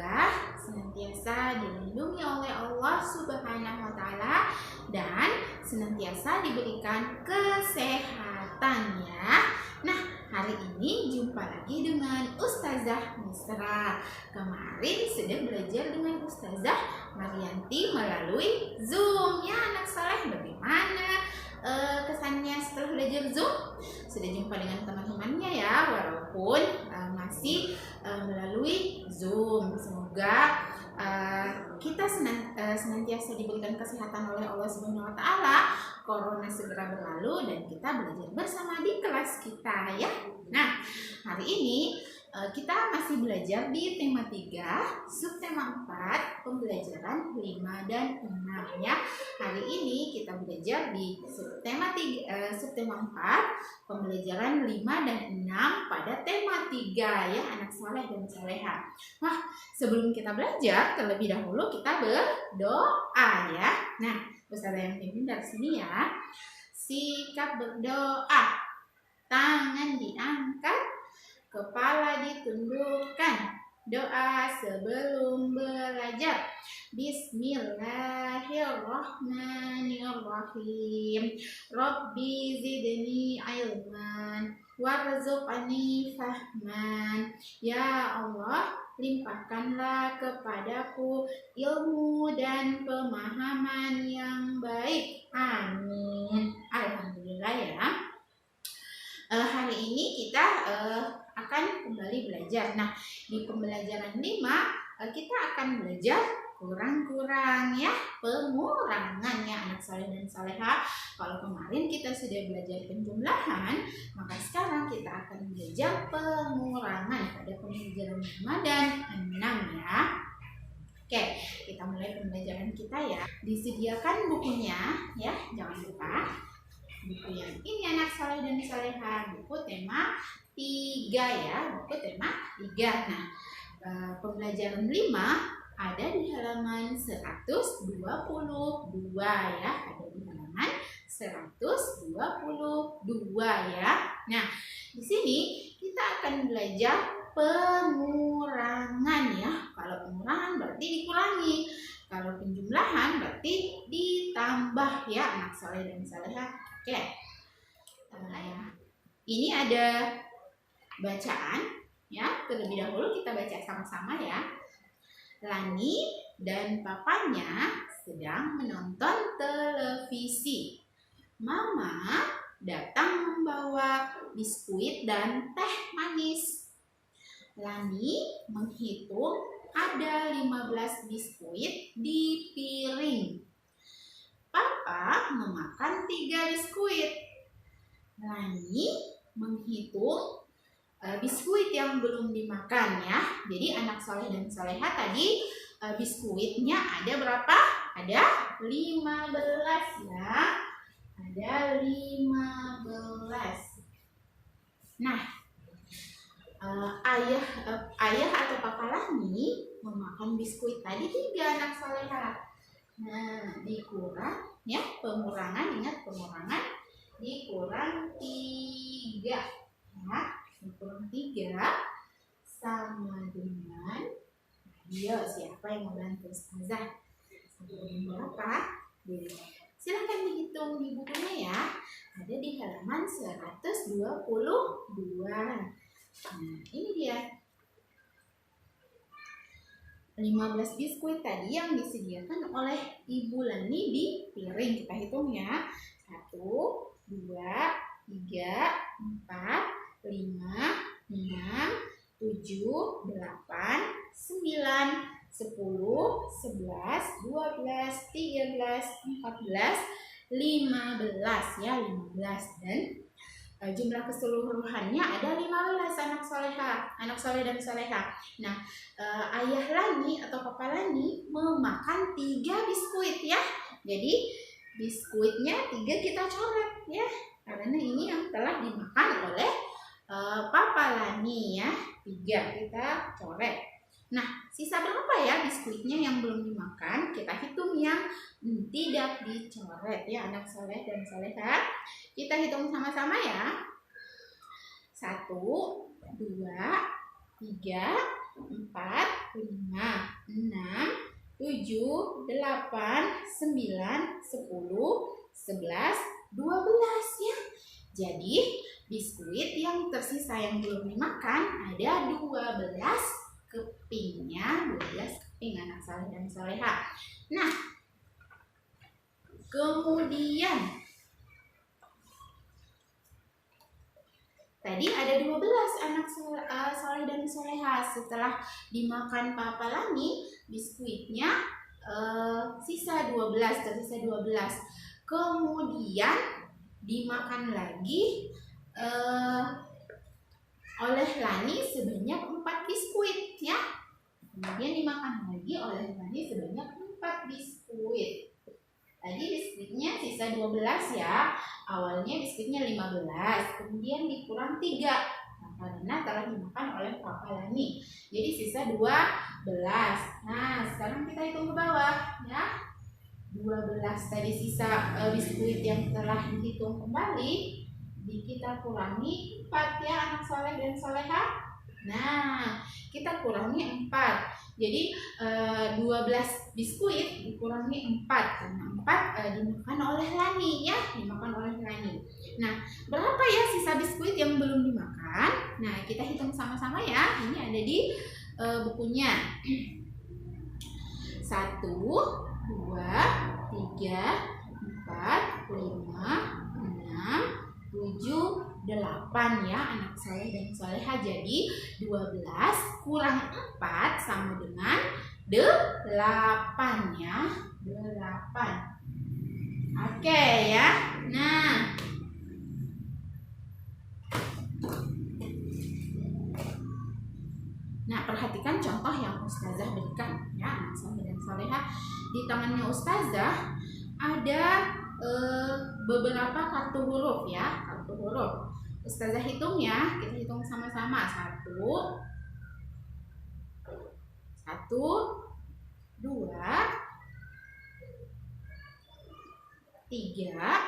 semoga senantiasa dilindungi oleh Allah Subhanahu wa Ta'ala dan senantiasa diberikan kesehatan ya. Nah, hari ini jumpa lagi dengan Ustazah Misra. Kemarin sudah belajar dengan Ustazah Marianti melalui Zoom ya anak soleh. Bagaimana kesannya setelah belajar Zoom? Sudah jumpa dengan teman-temannya ya, walaupun masih melalui Zoom. Semoga kita senantiasa diberikan kesehatan oleh Allah Subhanahu wa Ta'ala, corona segera berlalu dan kita belajar bersama di kelas kita ya. Nah, hari ini kita masih belajar di tema 3, subtema 4, pembelajaran 5 dan 6 ya. Hari ini kita belajar di subtema 4, pembelajaran 5 dan 6 pada tema 3 ya, anak soleh dan soleha. Wah, sebelum kita belajar, terlebih dahulu kita berdoa ya. Nah, Ustazah yang pimpin dari sini ya. Sikap berdoa, tangan diangkat, kepala ditundukkan. Doa sebelum belajar. Bismillahirrahmanirrahim. Rabbi zidni ilman warzuqni fahman. Ya Allah, limpahkanlah kepadaku ilmu dan pemahaman yang baik. Amin. Alhamdulillah ya. Hari ini kita akan kembali belajar. Nah, di pembelajaran 5 kita akan belajar kurang-kurang ya, pengurangan ya anak soleh dan soleha. Kalau kemarin kita sudah belajar penjumlahan, maka sekarang kita akan belajar pengurangan pada pembelajaran 5 dan 6 ya. Oke, kita mulai pembelajaran kita ya. Disediakan bukunya ya, jangan lupa. Buku yang ini anak soleh dan soleha, buku tema 3 ya, buku tema 3. Nah, pembelajaran 5 ada di halaman 122 ya, ada di halaman 122 ya. Nah, di sini kita akan belajar pengurangan ya. Kalau pengurangan berarti dikurangi, kalau penjumlahan berarti ditambah ya anak soleh dan soleha. Oke, ini ada bacaan ya. Terlebih dahulu kita baca sama-sama ya. Lani dan papanya sedang menonton televisi. Mama datang membawa biskuit dan teh manis. Lani menghitung ada 15 biskuit di piring. Papa memakan 3 biskuit. Lani menghitung biskuit yang belum dimakan ya. Jadi anak soleh dan soleha tadi biskuitnya ada berapa? Ada 15 ya. Ada 15. Nah, ayah atau papa Lani memakan biskuit tadi 3 anak soleha. Nah, dikurang ya, pengurangan, ingat pengurangan, dikurang 3 ya, dikurang 3 sama dengan, ayo siapa yang mau bantu Ustazah? Sama dengan berapa? Silahkan dihitung di bukunya ya, ada di halaman 122. Nah, ini dia 15 biskuit tadi yang disediakan oleh Ibu Lani di piring. Kita hitung ya. 1, 2, 3, 4, 5, 6, 7, 8, 9, 10, 11, 12, 13, 14, 15 ya, 15 dan jumlah keseluruhannya ada 15 anak soleh dan soleha. Nah, ayah Lani atau papa Lani memakan 3 biskuit ya. Jadi biskuitnya 3 kita coret ya, karena ini yang telah dimakan oleh papa Lani ya. 3 kita coret. Nah, sisa berapa ya biskuitnya yang belum dimakan? Kita hitung yang tidak dicoret ya anak soleh dan soleha. Kita hitung sama-sama ya. 1, 2, 3, 4, 5, 6, 7, 8, 9, 10, 11, 12 ya. Jadi biskuit yang tersisa yang belum dimakan ada 12 kepingnya, 12 keping anak saleh dan soleha. Nah, kemudian tadi ada 12 anak soleh dan soleha. Setelah dimakan Papa Lani, biskuitnya tersisa 12. Kemudian dimakan lagi oleh Lani sebanyak 4 biskuit ya. Kemudian dimakan lagi oleh Lani sebanyak 4 biskuit. Tadi biskuitnya sisa 12 ya. Awalnya biskuitnya 15, kemudian dikurang 3 karena telah dimakan oleh Papa Lani. Jadi sisa 12. Nah, sekarang kita hitung ke bawah ya. 12 tadi sisa biskuit yang telah dihitung kembali, kita kurangi 4 ya anak soleh dan soleha. Nah, kita kurangi 4. Jadi 12 biskuit dikurangi 4 karena 4 dimakan oleh Lani ya, dimakan oleh Lani. Nah, berapa ya sisa biskuit yang belum dimakan? Nah, kita hitung sama-sama ya. Ini ada di bukunya. 1, 2, 3, 4, 5, 6, 7, 8 ya anak soleh dan soleha. Jadi 12 kurang 4 sama dengan 8 ya. 8. Oke ya. Nah, perhatikan contoh yang Ustazah berikan ya anak soleh dan soleha. Di tangannya Ustazah ada beberapa kartu huruf ya, kartu huruf. Ustazah hitung ya, kita hitung sama-sama. 1, 2, 3,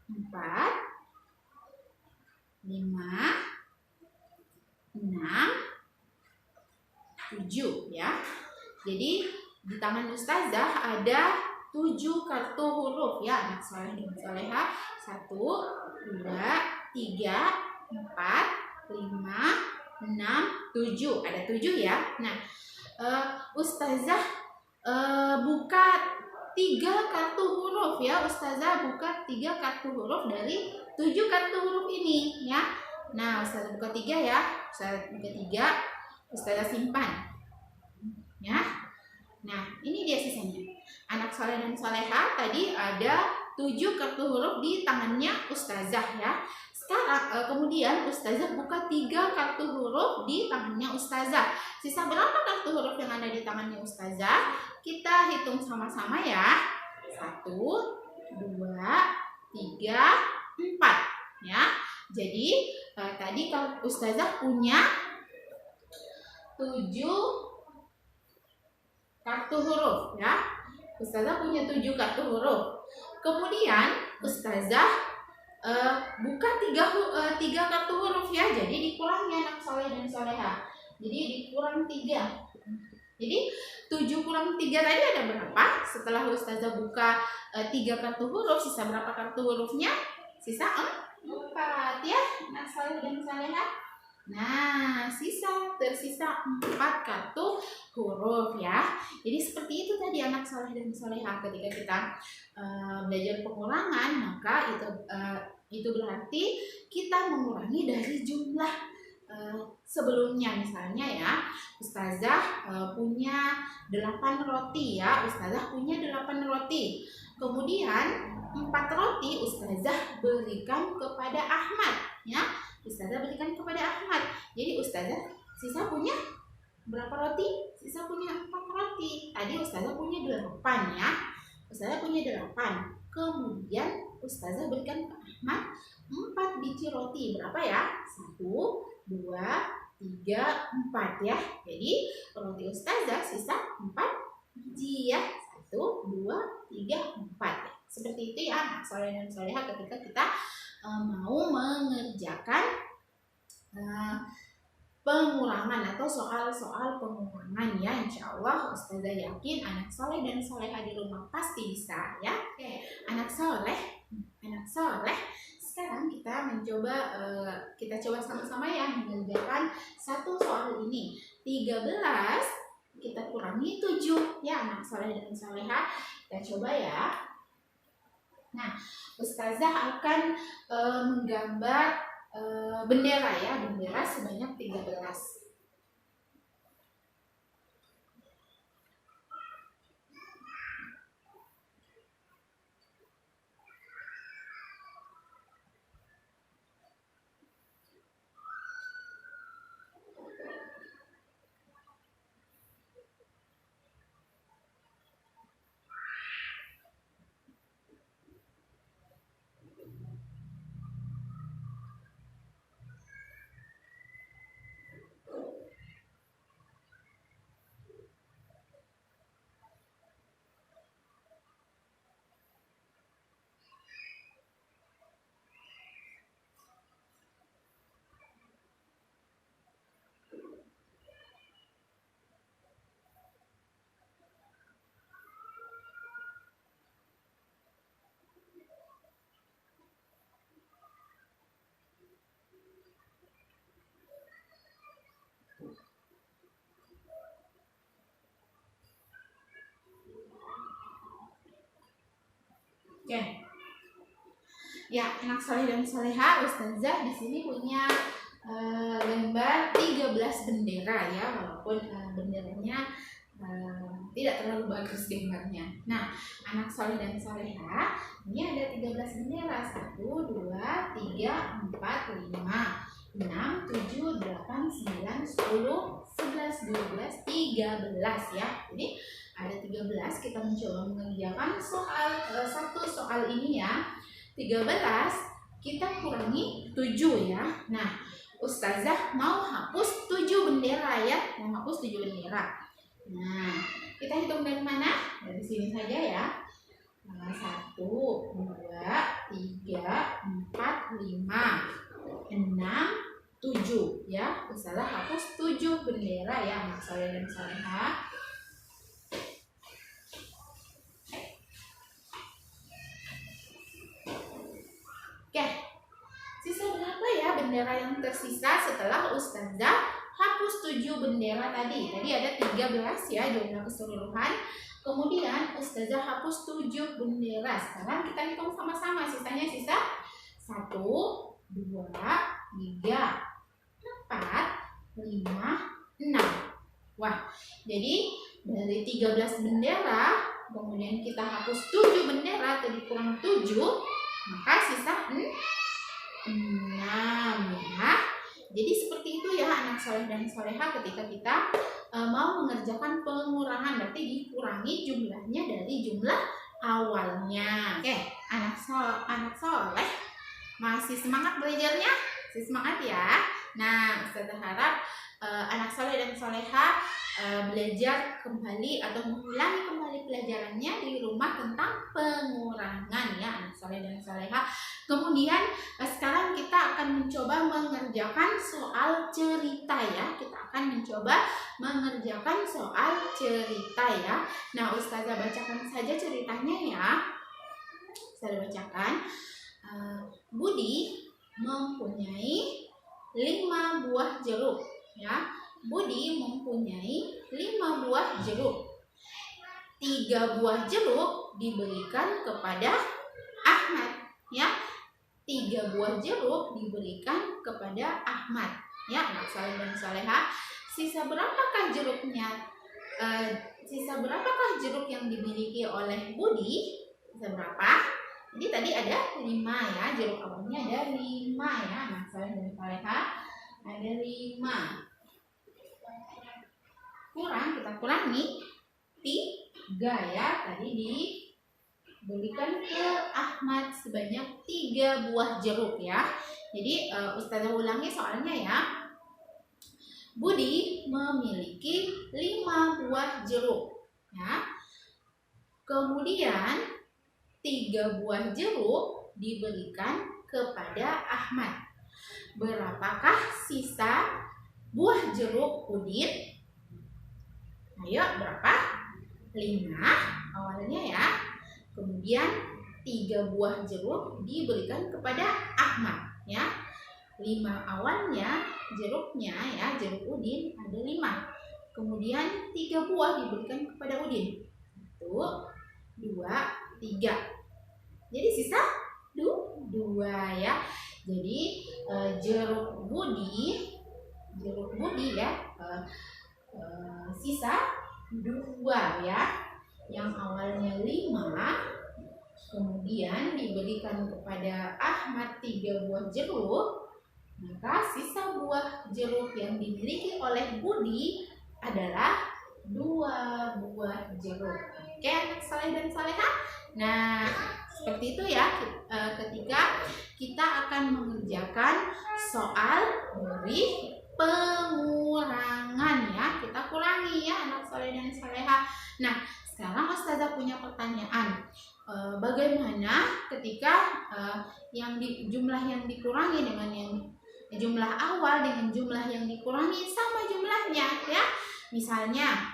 4, 5, 6, 7 ya. Jadi di tangan Ustazah ada 7 kartu huruf ya anak soleh dan soleha. 1, 2, 3, 4, 5, 6, 7. Ada 7 ya. Nah, Ustazah buka 3 kartu huruf ya. Ustazah buka 3 kartu huruf dari 7 kartu huruf ini ya. Nah, Ustazah buka 3 ya. Ustazah buka 3, Ustazah simpan ya. Nah, ini dia sisanya. Anak soleh dan soleha tadi ada 7 kartu huruf di tangannya Ustazah ya. Sekarang kemudian Ustazah buka 3 kartu huruf di tangannya Ustazah. Sisa berapa kartu huruf yang ada di tangannya Ustazah? Kita hitung sama-sama ya. 1, 2, 3, 4 ya. Jadi tadi kalau Ustazah punya 7 kartu huruf ya. Ustazah punya 7 kartu huruf. Kemudian Ustazah buka 3 kartu huruf ya. Jadi dikurangi anak soleh dan soleha. Jadi dikurang 3. Jadi 7 kurang 3 tadi ada berapa? Setelah Ustazah buka 3 kartu huruf, sisa berapa kartu hurufnya? Sisa 4 ya anak soleh dan soleha. Nah, tersisa 4 kartu huruf ya. Jadi seperti itu tadi anak soleh dan soleha. Ketika kita belajar pengurangan, maka itu berarti kita mengurangi dari jumlah sebelumnya. Misalnya ya, Ustazah punya 8 roti ya. Ustazah punya 8 roti. Kemudian 4 roti Ustazah berikan kepada Ahmad ya. Ustazah berikan kepada Ahmad. Jadi Ustazah sisa punya berapa roti? Sisa punya 4 roti. Tadi Ustazah punya 8 ya. Ustazah punya 8. Kemudian Ustazah berikan ke Ahmad 4 biji roti. Berapa ya? 1, 2, 3, 4 ya. Jadi roti Ustazah sisa 4 biji ya. 1, 2, 3, 4. Seperti itu ya anak soleh dan soleha ketika kita mau mengerjakan eh, pengurangan atau soal-soal pengurangan ya. Insya Allah Ustazah yakin anak soleh dan soleha di rumah pasti bisa ya. Oke, anak soleh, sekarang kita mencoba kita coba sama-sama ya mengerjakan satu soal ini. 13 kita kurangi 7 ya anak soleh dan soleha. Kita coba ya. Nah, Ustazah akan menggambar bendera ya, bendera sebanyak 13. Oke. Ya, anak soleh dan soleha, Ustazah di sini punya gambar 13 bendera ya, walaupun benderanya tidak terlalu bagus gambarnya. Nah, anak soleh dan soleha, ini ada 13 bendera. 1, 2, 3, 4, 5, 6, 7, 8, 9, 10, 11, 12, 13 ya. Jadi ada 13, kita mencoba mengerjakan satu soal ini ya. 13 kita kurangi 7 ya. Nah, Ustazah mau hapus 7 bendera ya. Mau hapus 7 bendera. Nah, kita hitung dari mana? Dari sini saja ya. 1, 2, 3, 4, 5, 6, 7 ya. Ustazah hapus 7 bendera ya anak soleh dan soleha. Oke, sisa berapa ya bendera yang tersisa setelah Ustazah hapus 7 bendera tadi? Tadi ada 13 ya jumlah keseluruhan. Kemudian Ustazah hapus 7 bendera. Sekarang kita hitung sama-sama. Sisanya sisa 1, 2, 3, 4, 5, 6. Wah, jadi dari 13 bendera, kemudian kita hapus 7 bendera, tadi kurang 7, maka sisa 6 ya. Jadi seperti itu ya anak soleh dan soleha ketika kita mau mengerjakan pengurangan, berarti dikurangi jumlahnya dari jumlah awalnya. Oke, anak soleh masih semangat belajarnya? Masih semangat ya? Nah, Ustazah harap anak soleh dan soleha belajar kembali atau mengulangi kembali pelajarannya di rumah tentang pengurangan ya anak soleh dan soleha. Kemudian sekarang kita akan mencoba mengerjakan soal cerita ya. Kita akan mencoba mengerjakan soal cerita ya. Nah, Ustazah bacakan saja ceritanya ya. Ustazah bacakan. Budi mempunyai 5 buah jeruk ya. Budi mempunyai 5 buah jeruk. 3 buah jeruk diberikan kepada Ahmad ya. 3 buah jeruk diberikan kepada Ahmad ya anak soleh dan soleha. Sisa berapakah jeruknya? Sisa berapakah jeruk yang dimiliki oleh Budi? Sisa berapa? Jadi tadi ada 5 ya, jeruk awalnya ada 5 ya anak soleh dan soleha. Ada 5. Kita kurangi 3 ya, tadi diberikan ke Ahmad sebanyak 3 buah jeruk ya. Jadi Ustazah ulangi soalnya ya. Budi memiliki 5 buah jeruk ya. Kemudian 3 buah jeruk diberikan kepada Ahmad. berapakah sisa buah jeruk udin? Ayo, berapa? 5 awalnya ya. Kemudian 3 buah jeruk diberikan kepada Ahmad ya. 5 awalnya jeruknya ya, jeruk udin ada 5. Kemudian 3 buah diberikan kepada Udin. 1, 2, 3. Jadi sisa 2 ya. Jadi jeruk budi ya, sisa 2 ya. Yang awalnya 5 kemudian diberikan kepada Ahmad 3 buah jeruk, maka sisa buah jeruk yang dimiliki oleh Budi adalah 2 buah jeruk. Oke, anak saleh dan salehah. Nah, seperti itu ya ketika kita akan mengerjakan soal dari pengurangan ya. Kita kurangi ya anak saleh dan salehah. Nah, sekarang Ustazah punya pertanyaan. Bagaimana ketika jumlah yang dikurangi dengan yang jumlah awal dengan jumlah yang dikurangi sama jumlahnya ya. Misalnya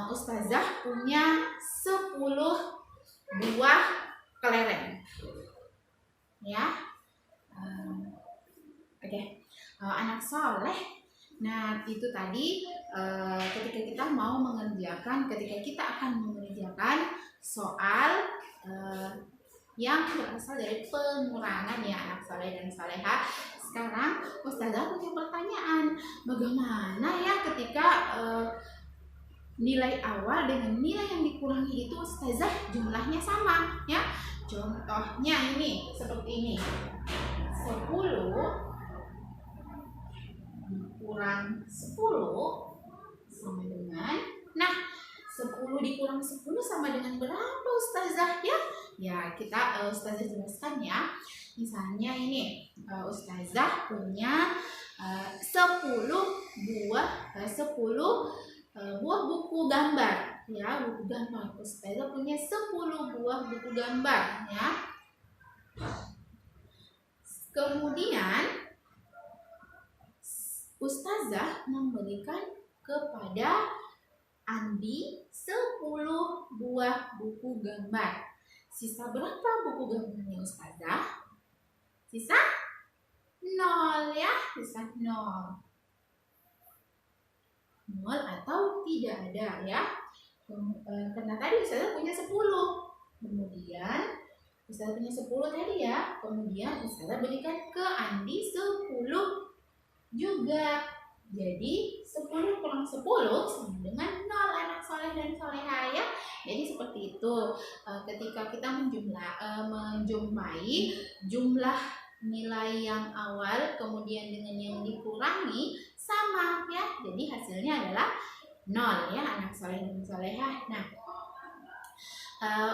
Ustazah punya 10 buah kelereng ya. Anak soleh. Nah, itu tadi ketika kita akan mengerjakan soal yang berasal dari pengurangan ya anak soleh dan solehah. Sekarang Ustazah punya pertanyaan, bagaimana ya ketika nilai awal dengan nilai yang dikurangi itu Ustazah jumlahnya sama ya. Contohnya ini seperti ini, 10 dikurang 10 sama dengan, nah 10 dikurang 10 sama dengan berapa Ustazah ya? Ya kita Ustazah jelaskan ya. Misalnya ini Ustazah punya 10 buah buku gambar ya, buku gambar. Ustazah punya 10 buah buku gambar ya. Kemudian Ustazah memberikan kepada Andi 10 buah buku gambar. Sisa berapa buku gambarnya Ustazah? Sisa 0 ya, sisa 0 atau tidak ada ya. Karena tadi Ustazah punya 10. Kemudian Ustazah punya 10 tadi ya. Kemudian Ustazah berikan ke Andi 10 juga. Jadi 10 kurang 10 sama dengan 0 anak soleh dan solehah ya. Jadi seperti itu. Ketika kita menjumpai jumlah nilai yang awal kemudian dengan yang dikurangi sama ya. Jadi hasilnya adalah 0 ya anak soleh dan solehah. Nah,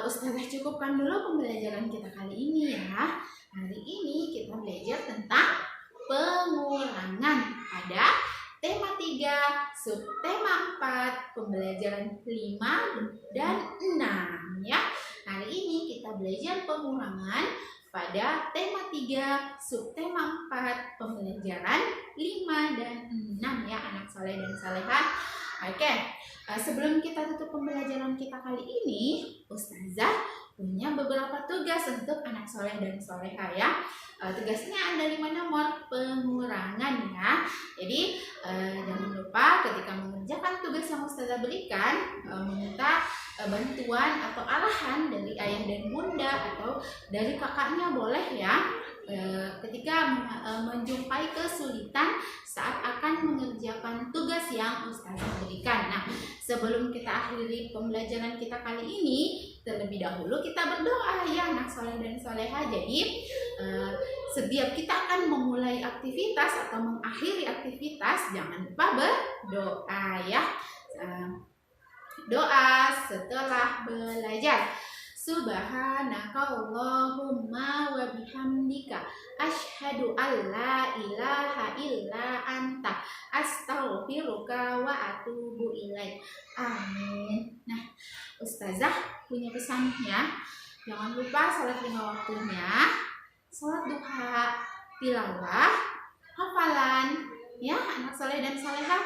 Ustazah cukupkan dulu pembelajaran kita kali ini ya. Hari ini kita belajar tentang pengurangan pada tema 3, subtema 4, pembelajaran 5 dan 6 ya. Hari ini kita belajar pengurangan pada tema 3, subtema 4, pembelajaran 5 dan 6 ya anak soleh dan salehah. Oke, sebelum kita tutup pembelajaran kita kali ini, Ustazah punya beberapa tugas untuk anak soleh dan solehah ya. Tugasnya ada 5 nomor pengurangan ya. Jadi jangan lupa ketika mengerjakan tugas yang Ustazah berikan, meminta bantuan atau arahan dari ayah dan bunda atau dari kakaknya boleh ya. Ketika menjumpai kesulitan saat akan mengerjakan tugas yang Ustazah berikan. Nah, sebelum kita akhiri pembelajaran kita kali ini, terlebih dahulu kita berdoa ya anak soleh dan solehah. Jadi setiap kita akan memulai aktivitas atau mengakhiri aktivitas, jangan lupa berdoa ya. Doa setelah belajar. Subhanakallahumma wa bihamdika asyhadu an la ilaha illa anta astaghfiruka wa atubu ilaik. Amin. Nah, Ustazah punya pesannya. Jangan lupa sholat 5 waktunya, sholat duha, tilawah, hafalan. Ya, anak soleh dan solehah,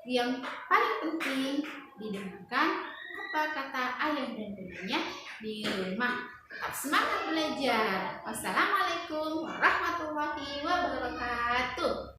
yang paling penting didengarkan apa kata ayah dan bundanya di rumah. Tetap semangat belajar. Wassalamualaikum warahmatullahi wabarakatuh.